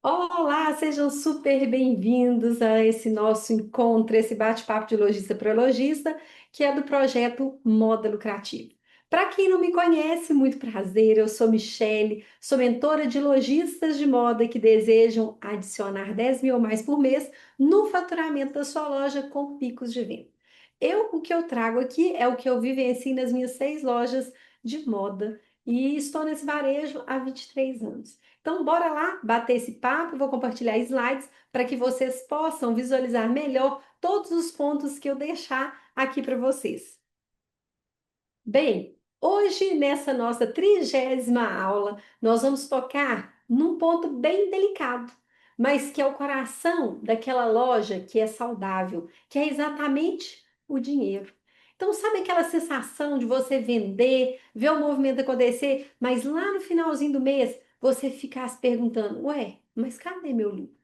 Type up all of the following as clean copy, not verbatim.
Olá, sejam super bem-vindos a esse nosso encontro, esse bate-papo de lojista para lojista, que é do projeto Moda Lucrativa. Para quem não me conhece, muito prazer, eu sou Michele, sou mentora de lojistas de moda que desejam adicionar 10 mil ou mais por mês no faturamento da sua loja com picos de venda. O que eu trago aqui é o que eu vivencio nas minhas 6 lojas de moda e estou nesse varejo há 23 anos. Então, bora lá bater esse papo. Vou compartilhar slides para que vocês possam visualizar melhor todos os pontos que eu deixar aqui para vocês. Bem, hoje, nessa nossa 30ª aula, nós vamos tocar num ponto bem delicado, mas que é o coração daquela loja que é saudável, que é exatamente o dinheiro. Então, sabe aquela sensação de você vender, ver o movimento acontecer, mas lá no finalzinho do mês você ficar se perguntando: ué, mas cadê meu lucro?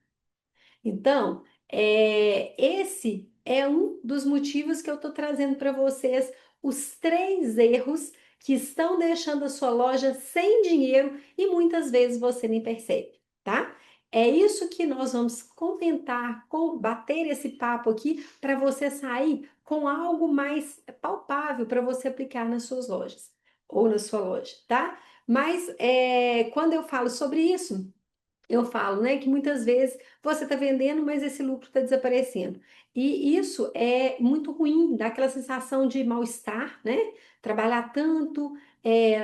Então, esse é um dos motivos que eu estou trazendo para vocês os 3 erros que estão deixando a sua loja sem dinheiro e muitas vezes você nem percebe, tá? É isso que nós vamos comentar, bater esse papo aqui para você sair com algo mais palpável para você aplicar nas suas lojas ou na sua loja, tá? Mas quando eu falo sobre isso, eu falo, né, que muitas vezes você está vendendo, mas esse lucro está desaparecendo. E isso é muito ruim, dá aquela sensação de mal-estar, né? Trabalhar tanto,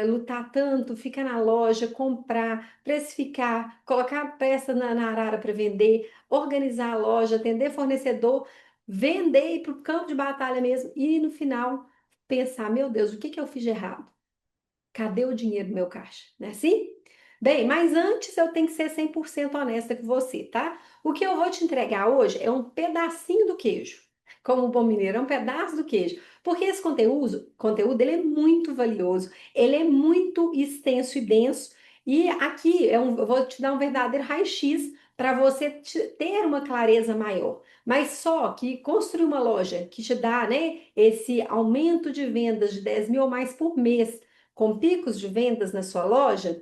lutar tanto, ficar na loja, comprar, precificar, colocar peça na arara para vender, organizar a loja, atender fornecedor, vender e ir para o campo de batalha mesmo, e no final pensar, meu Deus, o que que eu fiz de errado? Cadê o dinheiro do meu caixa? Não é assim? Bem, mas antes eu tenho que ser 100% honesta com você, tá? O que eu vou te entregar hoje é um pedacinho do queijo. Como o bom mineiro, é um pedaço do queijo. Porque esse conteúdo ele é muito valioso, ele é muito extenso e denso. E aqui eu vou te dar um verdadeiro raio-x para você ter uma clareza maior. Mas só que construir uma loja que te dá, né, esse aumento de vendas de 10 mil ou mais por mês com picos de vendas na sua loja,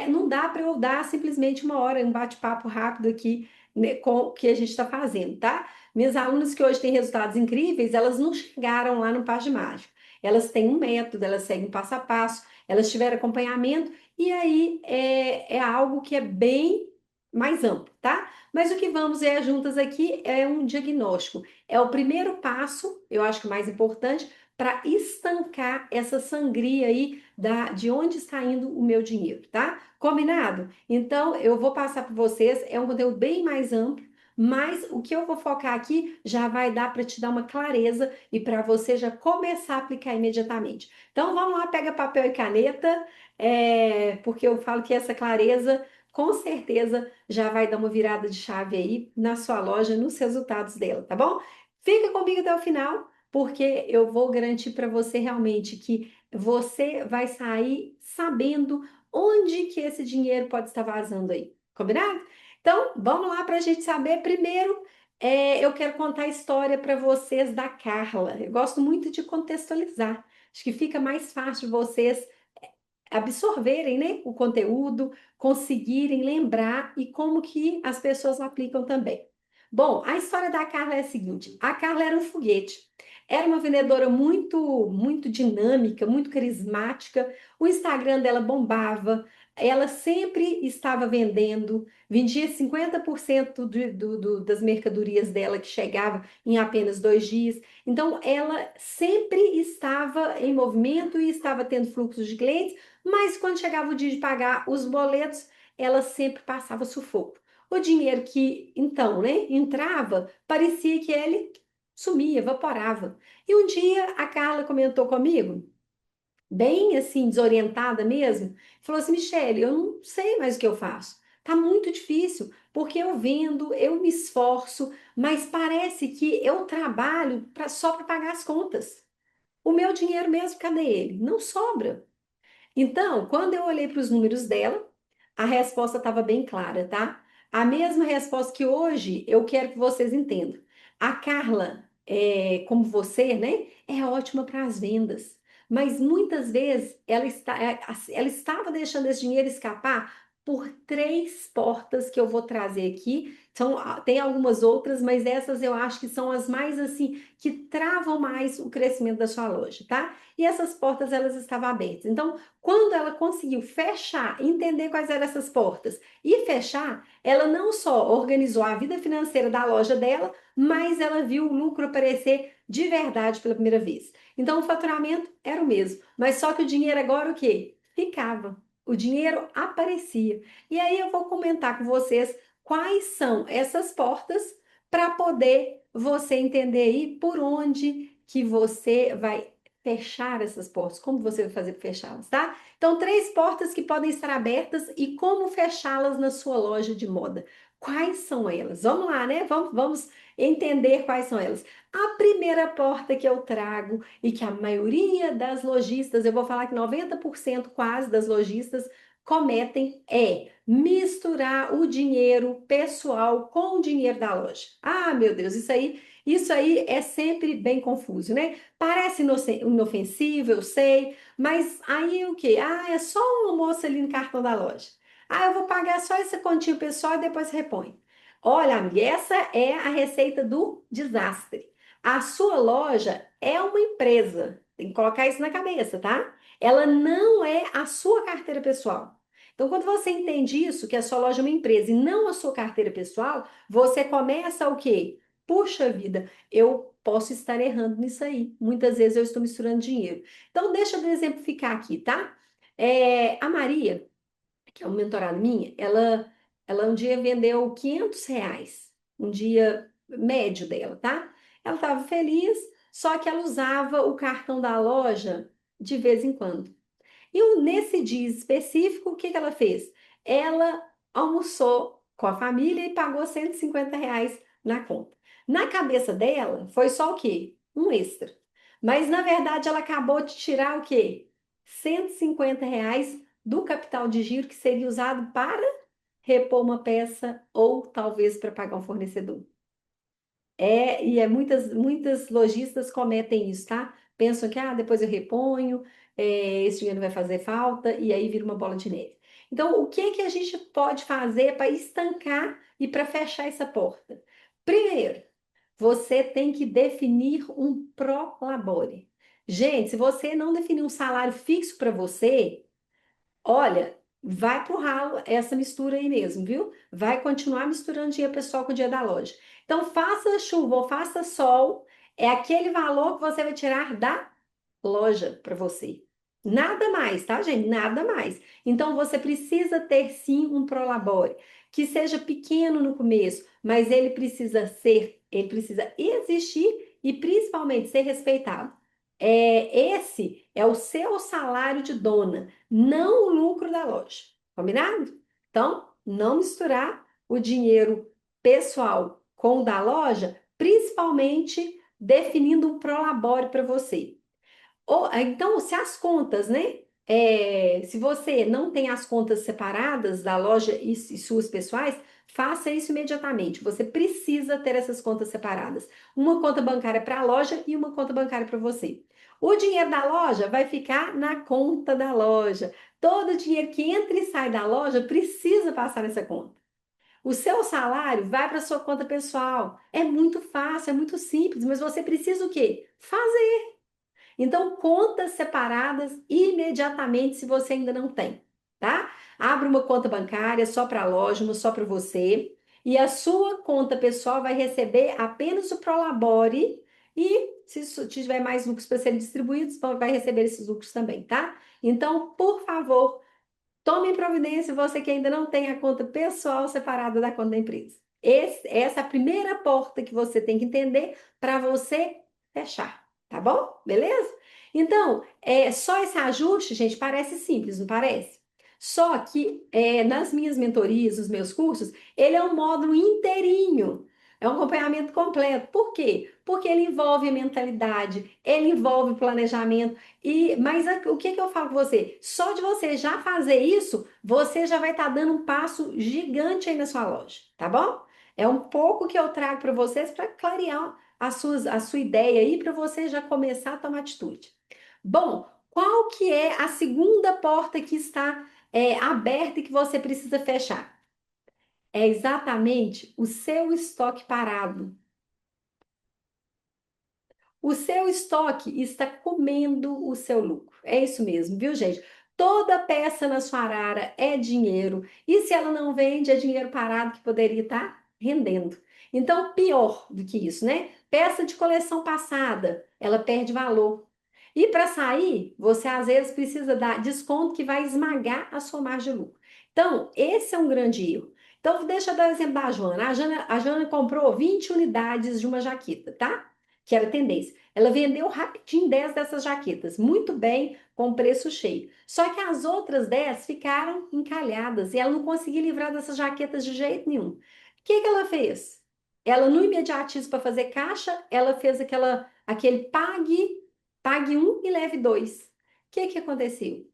não dá para eu dar simplesmente uma hora, um bate-papo rápido aqui, né, com o que a gente está fazendo, tá? Minhas alunas que hoje têm resultados incríveis, elas não chegaram lá no Passo de Mágica. Elas têm um método, elas seguem passo a passo, elas tiveram acompanhamento, e aí é algo que é bem mais amplo, tá? Mas o que vamos ver juntas aqui é um diagnóstico. É o primeiro passo, eu acho que o mais importante, para estancar essa sangria aí de onde está indo o meu dinheiro, tá? Combinado? Então, eu vou passar para vocês, é um conteúdo bem mais amplo, mas o que eu vou focar aqui já vai dar para te dar uma clareza e para você já começar a aplicar imediatamente. Então, vamos lá, pega papel e caneta, porque eu falo que essa clareza, com certeza, já vai dar uma virada de chave aí na sua loja, nos resultados dela, tá bom? Fica comigo até o final porque eu vou garantir para você realmente que você vai sair sabendo onde que esse dinheiro pode estar vazando aí. Combinado? Então, vamos lá para a gente saber. Primeiro, eu quero contar a história para vocês da Carla. Eu gosto muito de contextualizar. Acho que fica mais fácil vocês absorverem, né, o conteúdo, conseguirem lembrar e como que as pessoas aplicam também. Bom, a história da Carla é a seguinte: a Carla era um foguete. Era uma vendedora muito dinâmica, muito carismática. O Instagram dela bombava. Ela sempre estava vendendo, vendia 50% das mercadorias dela que chegava em apenas 2 dias. Então, ela sempre estava em movimento e estava tendo fluxos de clientes, mas quando chegava o dia de pagar os boletos, ela sempre passava sufoco. O dinheiro que então, né, entrava, parecia que ele sumia, evaporava. E um dia a Carla comentou comigo, bem assim, desorientada mesmo, falou assim: Michele, eu não sei mais o que eu faço. Tá muito difícil, porque eu vendo, eu me esforço, mas parece que eu trabalho só para pagar as contas. O meu dinheiro mesmo, cadê ele? Não sobra. Então, quando eu olhei para os números dela, a resposta estava bem clara, tá? A mesma resposta que hoje eu quero que vocês entendam. A Carla, como você, né, é ótima para as vendas, mas muitas vezes ela estava deixando esse dinheiro escapar por três portas que eu vou trazer aqui. Tem algumas outras, mas essas eu acho que são as mais assim, que travam mais o crescimento da sua loja, tá? E essas portas, elas estavam abertas. Então, quando ela conseguiu fechar, entender quais eram essas portas e fechar, ela não só organizou a vida financeira da loja dela, mas ela viu o lucro aparecer de verdade pela primeira vez. Então, o faturamento era o mesmo, mas só que o dinheiro agora o quê? Ficava. O dinheiro aparecia. E aí eu vou comentar com vocês quais são essas portas para poder você entender aí por onde que você vai fechar essas portas, como você vai fazer para fechá-las, tá? Então, três portas que podem estar abertas e como fechá-las na sua loja de moda. Quais são elas? Vamos lá, né? Vamos entender quais são elas. A primeira porta que eu trago e que a maioria das lojistas, eu vou falar que 90% quase das lojistas cometem é misturar o dinheiro pessoal com o dinheiro da loja. Ah, meu Deus, isso aí é sempre bem confuso, né? Parece inofensivo, eu sei, mas aí o quê? Ah, é só um almoço ali no cartão da loja. Ah, eu vou pagar só essa continha pessoal e depois repõe. Olha, amiga, essa é a receita do desastre. A sua loja é uma empresa. Tem que colocar isso na cabeça, tá? Ela não é a sua carteira pessoal. Então, quando você entende isso, que a sua loja é uma empresa e não a sua carteira pessoal, você começa o quê? Puxa vida, eu posso estar errando nisso aí. Muitas vezes eu estou misturando dinheiro. Então, deixa eu exemplificar aqui, tá? A Maria, que é uma mentorada minha, ela um dia vendeu R$ 500, um dia médio dela, tá? Ela estava feliz, só que ela usava o cartão da loja de vez em quando. Nesse dia específico, o que que ela fez? Ela almoçou com a família e pagou R$ 150 na conta. Na cabeça dela, foi só o quê? Um extra. Mas, na verdade, ela acabou de tirar o quê? R$ 150 do capital de giro que seria usado para repor uma peça ou talvez para pagar um fornecedor. Muitas lojistas cometem isso, tá? Pensam que depois eu reponho, esse dinheiro não vai fazer falta, e aí vira uma bola de neve. Então, o que que a gente pode fazer para estancar e para fechar essa porta? Primeiro, você tem que definir um prolabore. Gente, se você não definir um salário fixo para você, olha, vai pro ralo essa mistura aí mesmo, viu? Vai continuar misturando dia pessoal com o dia da loja. Então, faça chuva ou faça sol, é aquele valor que você vai tirar da loja para você. Nada mais, tá, gente? Nada mais. Então, você precisa ter sim um prolabore, que seja pequeno no começo, mas ele precisa existir e principalmente ser respeitado. Esse é o seu salário de dona, não o lucro da loja. Combinado? Então, não misturar o dinheiro pessoal com o da loja, principalmente definindo um prolabore para você. Então, se as contas, né? Se você não tem as contas separadas da loja e suas pessoais, faça isso imediatamente. Você precisa ter essas contas separadas. Uma conta bancária para a loja e uma conta bancária para você. O dinheiro da loja vai ficar na conta da loja. Todo o dinheiro que entra e sai da loja precisa passar nessa conta. O seu salário vai para sua conta pessoal. É muito fácil, é muito simples, mas você precisa o quê? Fazer. Então, contas separadas imediatamente se você ainda não tem, tá? Abre uma conta bancária só para a loja, uma só para você, e a sua conta pessoal vai receber apenas o Prolabore e se tiver mais lucros para serem distribuídos, vai receber esses lucros também, tá? Então, por favor, tome providência você que ainda não tem a conta pessoal separada da conta da empresa. Essa é a primeira porta que você tem que entender para você fechar, tá bom? Beleza? Então, só esse ajuste, gente, parece simples, não parece? Só que nas minhas mentorias, nos meus cursos, ele é um módulo inteirinho. É um acompanhamento completo. Por quê? Porque ele envolve a mentalidade, ele envolve o planejamento. Mas o que que eu falo com você? Só de você já fazer isso, você já vai estar dando um passo gigante aí na sua loja, tá bom? É um pouco que eu trago para vocês para clarear a sua ideia aí, para você já começar a tomar atitude. Bom, qual que é a segunda porta que está aberta e que você precisa fechar? É exatamente o seu estoque parado. O seu estoque está comendo o seu lucro. É isso mesmo, viu, gente? Toda peça na sua arara é dinheiro. E se ela não vende, é dinheiro parado que poderia estar rendendo. Então, pior do que isso, né? Peça de coleção passada, ela perde valor. E para sair, você às vezes precisa dar desconto que vai esmagar a sua margem de lucro. Então, esse é um grande erro. Então, deixa eu dar o exemplo da Joana. A Joana comprou 20 unidades de uma jaqueta, tá? Que era tendência. Ela vendeu rapidinho 10 dessas jaquetas, muito bem, com preço cheio. Só que as outras 10 ficaram encalhadas e ela não conseguia livrar dessas jaquetas de jeito nenhum. O que que ela fez? Ela, no imediatismo para fazer caixa, ela fez aquele pague um e leve dois. O que que aconteceu?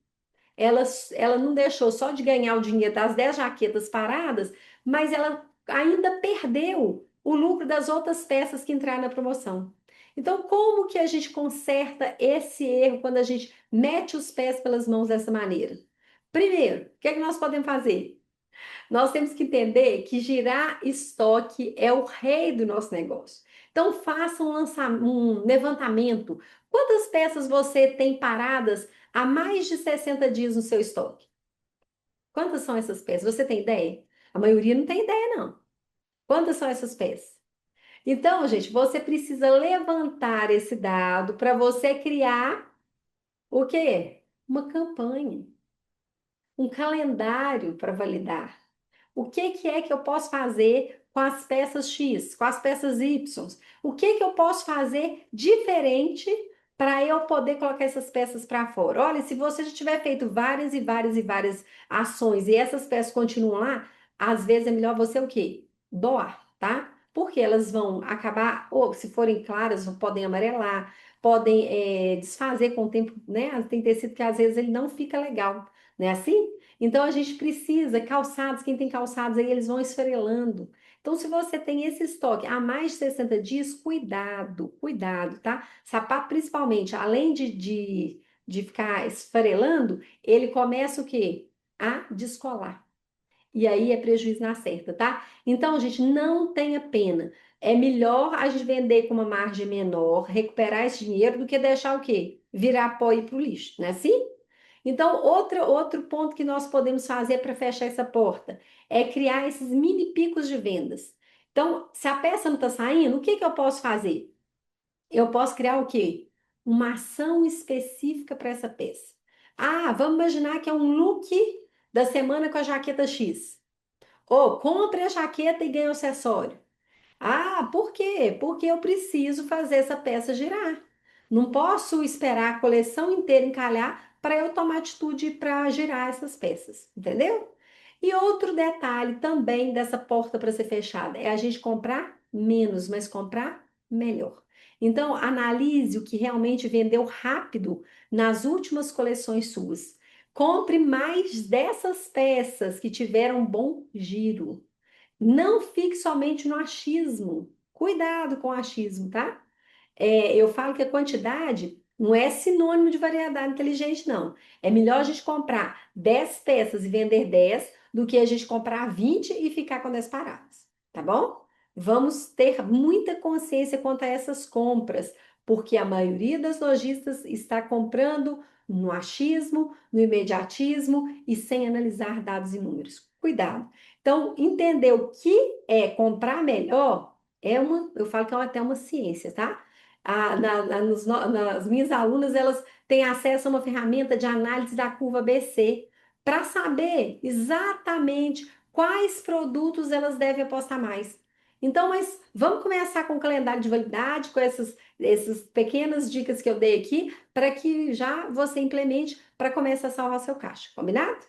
ela, ela não deixou só de ganhar o dinheiro das 10 jaquetas paradas, mas ela ainda perdeu o lucro das outras peças que entraram na promoção. Então, como que a gente conserta esse erro quando a gente mete os pés pelas mãos dessa maneira? Primeiro, o que é que nós podemos fazer? Nós temos que entender que girar estoque é o rei do nosso negócio. Então, faça um levantamento. Quantas peças você tem paradas há mais de 60 dias no seu estoque? Quantas são essas peças? Você tem ideia? A maioria não tem ideia, não. Quantas são essas peças? Então, gente, você precisa levantar esse dado para você criar o quê? Uma campanha, um calendário para validar. O que que é que eu posso fazer com as peças X, com as peças Y? O que que eu posso fazer diferente para eu poder colocar essas peças para fora? Olha, se você já tiver feito várias e várias e várias ações e essas peças continuam lá, às vezes é melhor você o quê? Doar, tá? Porque elas vão acabar, ou se forem claras, podem amarelar, podem desfazer com o tempo, né? Tem tecido que às vezes ele não fica legal, né? Assim? Então a gente precisa, calçados, quem tem calçados aí, eles vão esfarelando. Então, se você tem esse estoque há mais de 60 dias, cuidado, cuidado, tá? Sapato, principalmente, além de ficar esfarelando, ele começa o quê? A descolar. E aí é prejuízo na certa, tá? Então, gente, não tenha pena. É melhor a gente vender com uma margem menor, recuperar esse dinheiro, do que deixar o quê? Virar pó e ir pro lixo, não é assim? Então, outro ponto que nós podemos fazer para fechar essa porta é criar esses mini picos de vendas. Então, se a peça não está saindo, o que que eu posso fazer? Eu posso criar o quê? Uma ação específica para essa peça. Ah, vamos imaginar que é um look da semana com a jaqueta X. Ou compre a jaqueta e ganhe o acessório. Ah, por quê? Porque eu preciso fazer essa peça girar. Não posso esperar a coleção inteira encalhar para eu tomar atitude para girar essas peças, entendeu? E outro detalhe também dessa porta para ser fechada é a gente comprar menos, mas comprar melhor. Então, analise o que realmente vendeu rápido nas últimas coleções suas. Compre mais dessas peças que tiveram bom giro. Não fique somente no achismo. Cuidado com o achismo, tá? Eu falo que a quantidade não é sinônimo de variedade inteligente, não. É melhor a gente comprar 10 peças e vender 10 do que a gente comprar 20 e ficar com 10 paradas, tá bom? Vamos ter muita consciência quanto a essas compras, porque a maioria das lojistas está comprando no achismo, no imediatismo e sem analisar dados e números. Cuidado. Então, entender o que é comprar melhor eu falo que é até uma ciência, tá? Nas minhas alunas, elas têm acesso a uma ferramenta de análise da curva ABC para saber exatamente quais produtos elas devem apostar mais. Então, mas vamos começar com o calendário de validade, com essas pequenas dicas que eu dei aqui, para que já você implemente para começar a salvar seu caixa, combinado?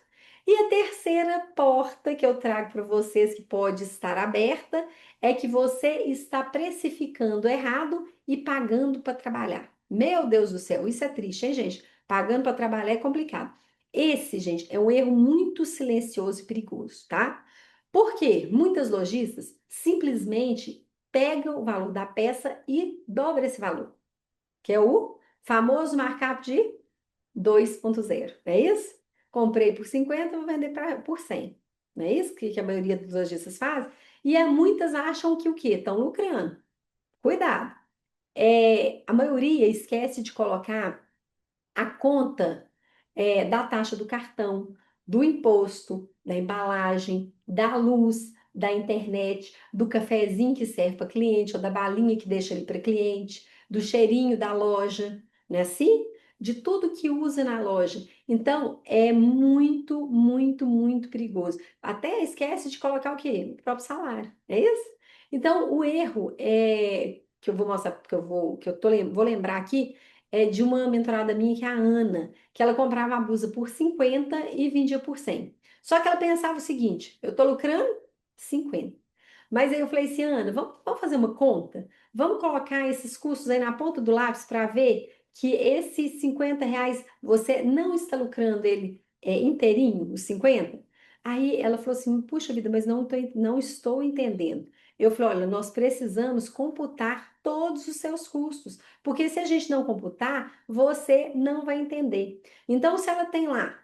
E a terceira porta que eu trago para vocês, que pode estar aberta, é que você está precificando errado e pagando para trabalhar. Meu Deus do céu, isso é triste, hein, gente? Pagando para trabalhar é complicado. Esse, gente, é um erro muito silencioso e perigoso, tá? Por quê? Muitas lojistas simplesmente pegam o valor da peça e dobram esse valor, que é o famoso markup de 2.0, é isso? Comprei por 50, vou vender por 100. Não é isso que a maioria dos lojistas faz? E muitas acham que o quê? Estão lucrando. Cuidado. A maioria esquece de colocar a conta da taxa do cartão, do imposto, da embalagem, da luz, da internet, do cafezinho que serve para cliente, ou da balinha que deixa ali para cliente, do cheirinho da loja, não é assim? De tudo que usa na loja. Então, é muito, muito, muito perigoso. Até esquece de colocar o quê? O próprio salário, é isso? Então, o erro que eu vou mostrar, vou lembrar aqui, de uma mentorada minha, que é a Ana, que ela comprava a blusa por 50 e vendia por 100. Só que ela pensava o seguinte: eu tô lucrando 50. Mas aí eu falei assim, Ana, vamos fazer uma conta? Vamos colocar esses custos aí na ponta do lápis para ver que esses 50 reais você não está lucrando ele inteirinho, os 50? Aí ela falou assim, puxa vida, mas não estou entendendo. Eu falei, olha, nós precisamos computar todos os seus custos, porque se a gente não computar, você não vai entender. Então, se ela tem lá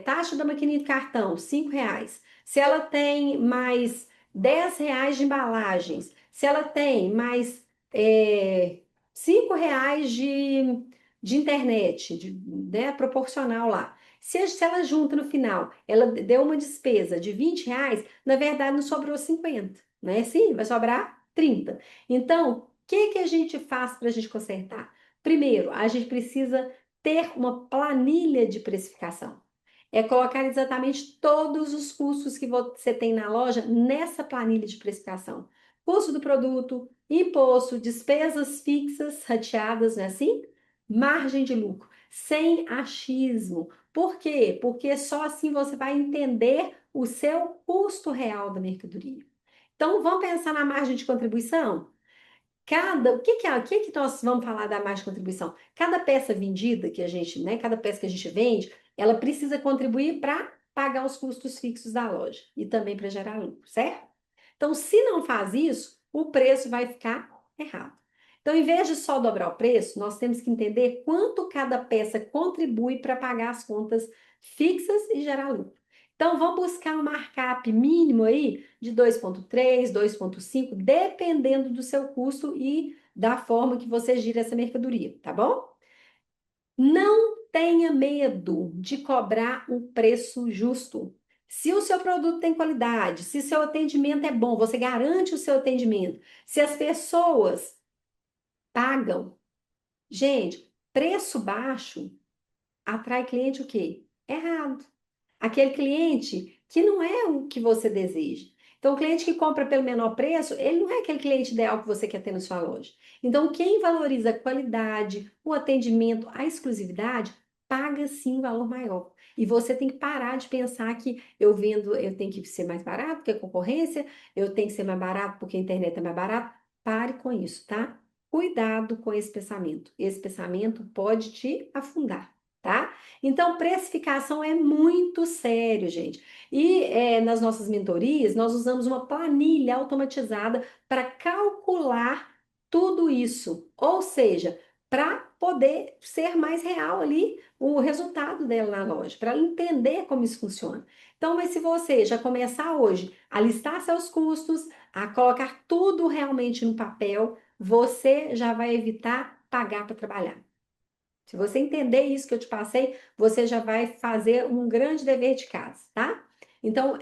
taxa da maquininha de cartão, 5 reais, se ela tem mais 10 reais de embalagens, se ela tem mais é, 5 reais de internet, né, proporcional lá. Se ela junta no final, ela deu uma despesa de 20 reais, na verdade não sobrou 50, né? Sim, vai sobrar 30. Então, o que a gente faz para a gente consertar? Primeiro, a gente precisa ter uma planilha de precificação. É colocar exatamente todos os custos que você tem na loja nessa planilha de precificação. Custo do produto, imposto, despesas fixas rateadas, não é assim? Margem de lucro, sem achismo. Por quê? Porque só assim você vai entender o seu custo real da mercadoria. Então, vamos pensar na margem de contribuição? O que que nós vamos falar da margem de contribuição? Cada peça vendida que a gente, né, cada peça que a gente vende, ela precisa contribuir para pagar os custos fixos da loja e também para gerar lucro, certo? Então, se não faz isso, o preço vai ficar errado. Então, em vez de só dobrar o preço, nós temos que entender quanto cada peça contribui para pagar as contas fixas e gerar lucro. Então, vamos buscar um markup mínimo aí de 2,3, 2,5, dependendo do seu custo e da forma que você gira essa mercadoria, tá bom? Não tenha medo de cobrar um preço justo. Se o seu produto tem qualidade, se seu atendimento é bom, você garante o seu atendimento. Se as pessoas pagam, gente, preço baixo atrai cliente o quê? Errado. Aquele cliente que não é o que você deseja. Então, o cliente que compra pelo menor preço, ele não é aquele cliente ideal que você quer ter na sua loja. Então, quem valoriza a qualidade, o atendimento, a exclusividade, paga sim um valor maior. E você tem que parar de pensar que eu vendo, eu tenho que ser mais barato que a concorrência, eu tenho que ser mais barato porque a internet é mais barata. Pare com isso, tá? Cuidado com esse pensamento. Esse pensamento pode te afundar, tá? Então, precificação é muito sério, gente. E nas nossas mentorias, nós usamos uma planilha automatizada para calcular tudo isso. Ou seja, para poder ser mais real ali o resultado dela na loja, para ela entender como isso funciona. Então, mas se você já começar hoje a listar seus custos, a colocar tudo realmente no papel, você já vai evitar pagar para trabalhar. Se você entender isso que eu te passei, você já vai fazer um grande dever de casa, tá? Então,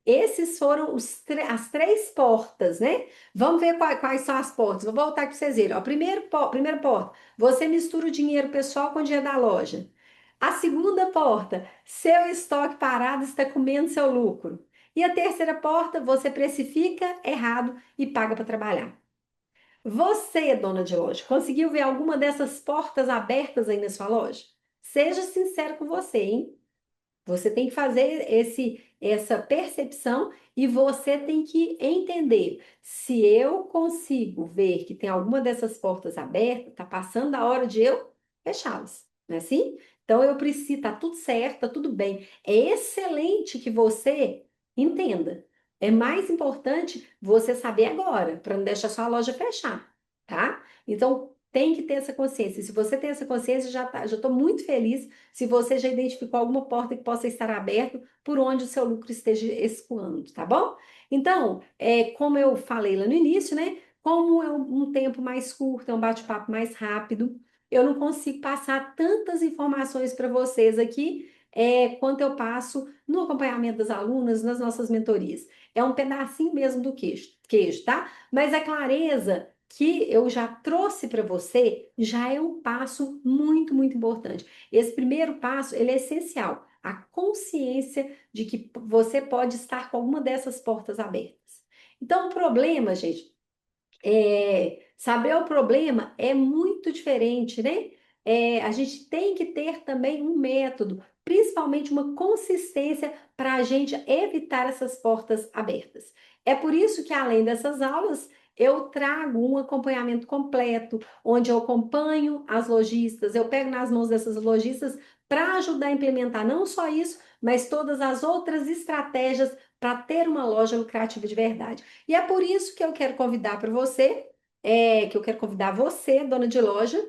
esses foram as três portas, né? Vamos ver quais são as portas. Vou voltar aqui para vocês verem. Ó, primeira porta, você mistura o dinheiro pessoal com o dinheiro da loja. A segunda porta, seu estoque parado está comendo seu lucro. E a terceira porta, você precifica errado e paga para trabalhar. Você, dona de loja, conseguiu ver alguma dessas portas abertas aí na sua loja? Seja sincero com você, hein? Você tem que fazer essa percepção e você tem que entender. Se eu consigo ver que tem alguma dessas portas abertas, tá passando a hora de eu fechá-las, não é assim? Então eu preciso, tá tudo certo, tá tudo bem. É excelente que você entenda. É mais importante você saber agora, para não deixar sua loja fechar, tá? Então tem que ter essa consciência. E se você tem essa consciência, já estou muito feliz se você já identificou alguma porta que possa estar aberta por onde o seu lucro esteja escoando, tá bom? Então, como eu falei lá no início, né? Como é um tempo mais curto, é um bate-papo mais rápido, eu não consigo passar tantas informações para vocês aqui, quanto eu passo no acompanhamento das alunas, nas nossas mentorias. É um pedacinho mesmo do queijo, tá? Mas a clareza que eu já trouxe para você já é um passo muito, muito importante. Esse primeiro passo, ele é essencial. A consciência de que você pode estar com alguma dessas portas abertas. Então, o problema, gente, saber o problema é muito diferente, né? A gente tem que ter também um método, principalmente uma consistência para a gente evitar essas portas abertas. É por isso que, além dessas aulas, eu trago um acompanhamento completo, onde eu acompanho as lojistas, eu pego nas mãos dessas lojistas para ajudar a implementar não só isso, mas todas as outras estratégias para ter uma loja lucrativa de verdade. E é por isso que eu quero convidar para você, que eu quero convidar você, dona de loja,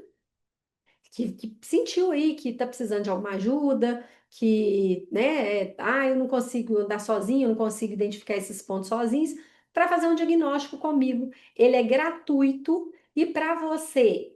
que sentiu aí que está precisando de alguma ajuda, que, né, eu não consigo andar sozinho, eu não consigo identificar esses pontos sozinhos, para fazer um diagnóstico comigo. Ele é gratuito e para você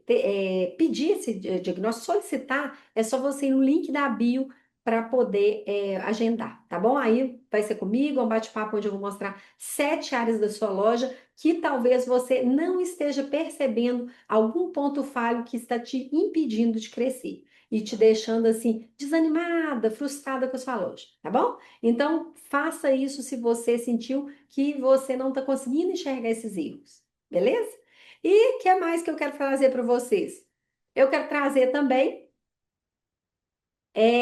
pedir esse diagnóstico, solicitar, é só você ir no link da bio para poder agendar, tá bom? Aí vai ser comigo, é um bate-papo onde eu vou mostrar 7 áreas da sua loja que talvez você não esteja percebendo algum ponto falho que está te impedindo de crescer e te deixando assim desanimada, frustrada com a sua loja, tá bom? Então, faça isso se você sentiu que você não está conseguindo enxergar esses erros, beleza? E o que mais que eu quero trazer para vocês? Eu quero trazer também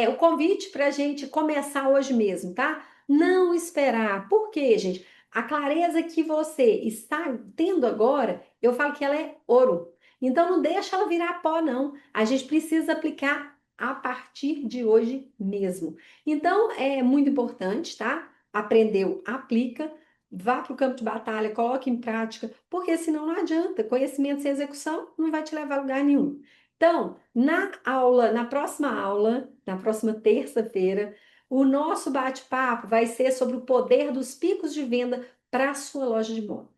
o convite para a gente começar hoje mesmo, tá? Não esperar. Por quê, gente? A clareza que você está tendo agora, eu falo que ela é ouro. Então não deixa ela virar pó, não. A gente precisa aplicar a partir de hoje mesmo. Então é muito importante, tá? Aprendeu, aplica, vá para o campo de batalha, coloque em prática, porque senão não adianta. Conhecimento sem execução não vai te levar a lugar nenhum. Então, na próxima aula, na próxima terça-feira, o nosso bate-papo vai ser sobre o poder dos picos de venda para a sua loja de moda.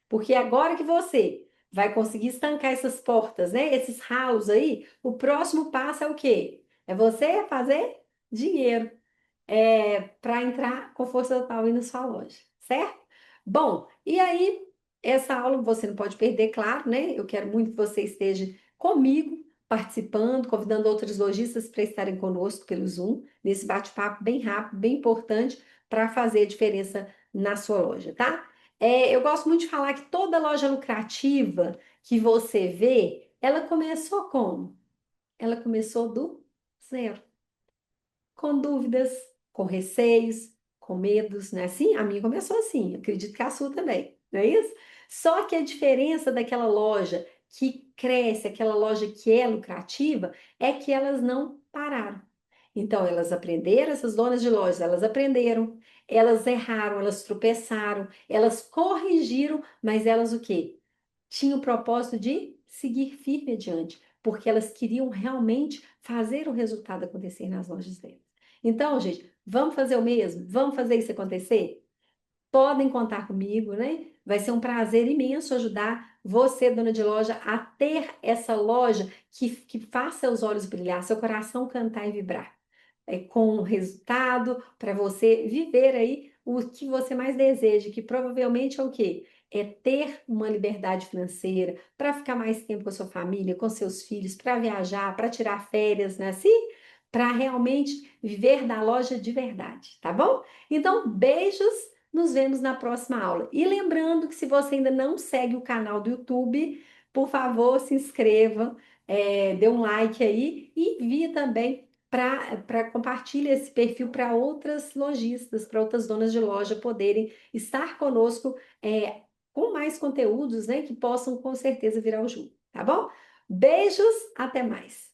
Porque agora que você vai conseguir estancar essas portas, né? Esses ralos aí, o próximo passo é o quê? É você fazer dinheiro para entrar com força total aí na sua loja, certo? Bom, e aí, essa aula você não pode perder, claro, né? Eu quero muito que você esteja comigo, participando, convidando outros lojistas para estarem conosco pelo Zoom, nesse bate-papo bem rápido, bem importante, para fazer a diferença na sua loja, tá? Eu gosto muito de falar que toda loja lucrativa que você vê, ela começou como? Ela começou do zero, com dúvidas, com receios, com medos, não é assim? A minha começou assim, acredito que a sua também, não é isso? Só que a diferença daquela loja que cresce, aquela loja que é lucrativa, é que elas não pararam. Então, elas aprenderam, essas donas de lojas, elas aprenderam, elas erraram, elas tropeçaram, elas corrigiram, mas elas o quê? Tinham o propósito de seguir firme adiante, porque elas queriam realmente fazer o resultado acontecer nas lojas delas. Então, gente, vamos fazer o mesmo? Vamos fazer isso acontecer? Podem contar comigo, né? Vai ser um prazer imenso ajudar você, dona de loja, a ter essa loja que faça os olhos brilhar, seu coração cantar e vibrar. Com resultado para você viver aí o que você mais deseja, que provavelmente é o quê? É ter uma liberdade financeira para ficar mais tempo com a sua família, com seus filhos, para viajar, para tirar férias, né? Assim, para realmente viver da loja de verdade, tá bom? Então, beijos, nos vemos na próxima aula. E lembrando que se você ainda não segue o canal do YouTube, por favor, se inscreva, dê um like aí e envie também para compartilhar esse perfil para outras lojistas, para outras donas de loja poderem estar conosco com mais conteúdos, né, que possam com certeza virar o jogo, tá bom? Beijos, até mais.